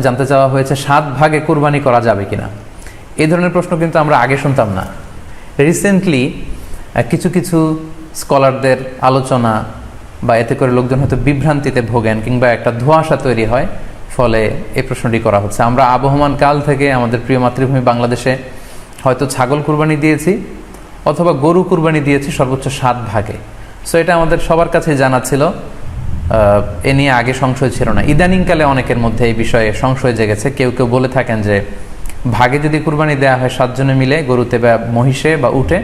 জানতে চাওয়া হয়েছে 7 ভাগে কুরবানি করা যাবে কিনা। এই ধরনের প্রশ্ন কিন্তু আমরা আগে শুনতাম না। রিসেন্টলি কিছু কিছু স্কলারদের আলোচনা বা এতে করে লোকজন হয়তো বিভ্রান্তিতে ভোগেন কিংবা একটা ধোঁয়াশা তৈরি হয়, ফলে এই প্রশ্নটি করা হচ্ছে। আমরা আবহমান কাল থেকে আমাদের প্রিয় মাতৃভূমি বাংলাদেশে হয়তো ছাগল কুরবানি দিয়েছি অথবা গরু কুরবানি দিয়েছি সর্বোচ্চ 7 ভাগে। সো এটা আমাদের সবার কাছে জানা ছিল, এ নিয়ে আগে সংশয় ছিল না। ইদানিংকালে অনেকের মধ্যে এই বিষয়ে সংশয় জেগেছে। কেউ কেউ বলে থাকেন যে ভাগে যদি কুরবানি দেওয়া হয় 7 জনে মিলে, গরুতে বা মহিষে বা উটে,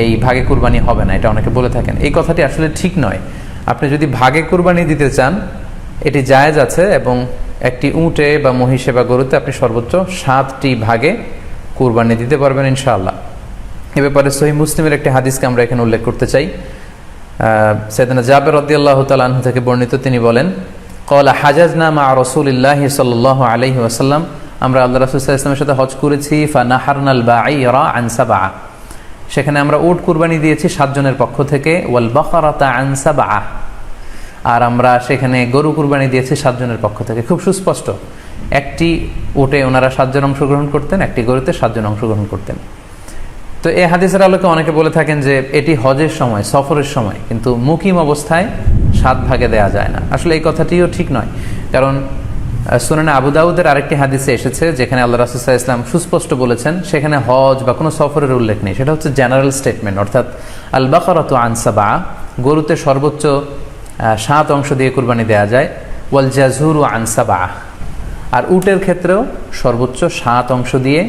এই ভাগে কুরবানি হবে না, এটা অনেকে বলে থাকেন। এই কথাটি আসলে ঠিক নয়। আপনি যদি ভাগে কুরবানি দিতে চান এটি জায়েজ আছে, এবং একটি উটে বা মহিষে বা গরুতে আপনি সর্বোচ্চ 7টি ভাগে কুরবানি দিতে পারবেন ইনশাআল্লাহ। এ ব্যাপারে সহিহ মুসলিমের একটি হাদিসকে আমরা এখানে উল্লেখ করতে চাই। সাইয়েদনা জাবের রাদিয়াল্লাহু তাআলা আনহু থেকে বর্ণিত, তিনি বলেন, ক্বালা হাজাজনা মা রাসূলিল্লাহি সাল্লাল্লাহু আলাইহি ওয়াসাল্লাম, আমরা আল্লাহ রাসূল সাল্লাল্লাহু আলাইহি ওয়াসাল্লামের সাথে হজ করেছি। ফানাহারনাল বাঈরা আন সাবআ, সেখানে আমরা উট কুরবানি দিয়েছি 7 জনের পক্ষ থেকে। ওয়াল বাকারাতা আন সাবআ, আর আমরা সেখানে গরু কুরবানি দিয়েছি 7 জনের পক্ষ থেকে। খুব সুস্পষ্ট, একটি উটে ওনারা 7 জন অংশগ্রহণ করতেন, একটি গরুতে 7 জন অংশগ্রহণ করতেন। তো এই হাদিসের আলোকে অনেকে বলে থাকেন যে এটি হজের সময়, সফরের সময়, কিন্তু মুকিম অবস্থায় 7 ভাগে দেয়া যায় না। আসলে এই কথাটিও ঠিক নয়, কারণ সুনানে আবু দাউদের আরেকটি হাদিসে এসেছে যেখানে আল্লাহ রাসূল সাল্লাল্লাহু আলাইহি ওয়াসাল্লাম সুস্পষ্ট বলেছেন, সেখানে হজ বা কোনো সফরের উল্লেখ নেই। সেটা হচ্ছে জেনারেল স্টেটমেন্ট, অর্থাৎ আল বাকারাতু আন সাবআ, গরুতে সর্বোচ্চ 7 অংশ দিয়ে কুরবানি দেয়া যায়। ওয়াল জাযুরু আন সাবআ, আর উটের ক্ষেত্রেও সর্বোচ্চ 7 অংশ দিয়ে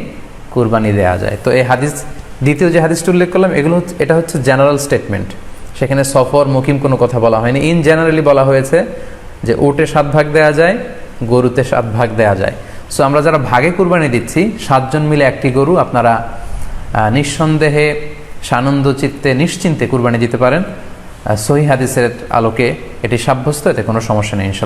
কুরবানি দেয়া যায়। তো এই হাদিস, দ্বিতীয় যে হাদিসটি উল্লেখ করলাম, এটা হচ্ছে জেনারেল স্টেটমেন্ট। সেখানে সফর মুকিম কোনো কথা বলা হয়নি। ইন জেনারেলি বলা হয়েছে যে উটে 7 ভাগ দেয়া যায়, গরুতে 7 ভাগ দেয়া যায়। সো আমরা যারা ভাগে কুরবানি দিচ্ছি 7 জন মিলে একটি গরু, আপনারা নিঃসন্দেহে সানন্দ চিত্তে নিশ্চিন্তে কুরবানি দিতে পারেন। সহিহ হাদিসের আলোকে এটি সাব্যস্ত, এতে কোনো সমস্যা নেই ইনশাআল্লাহ।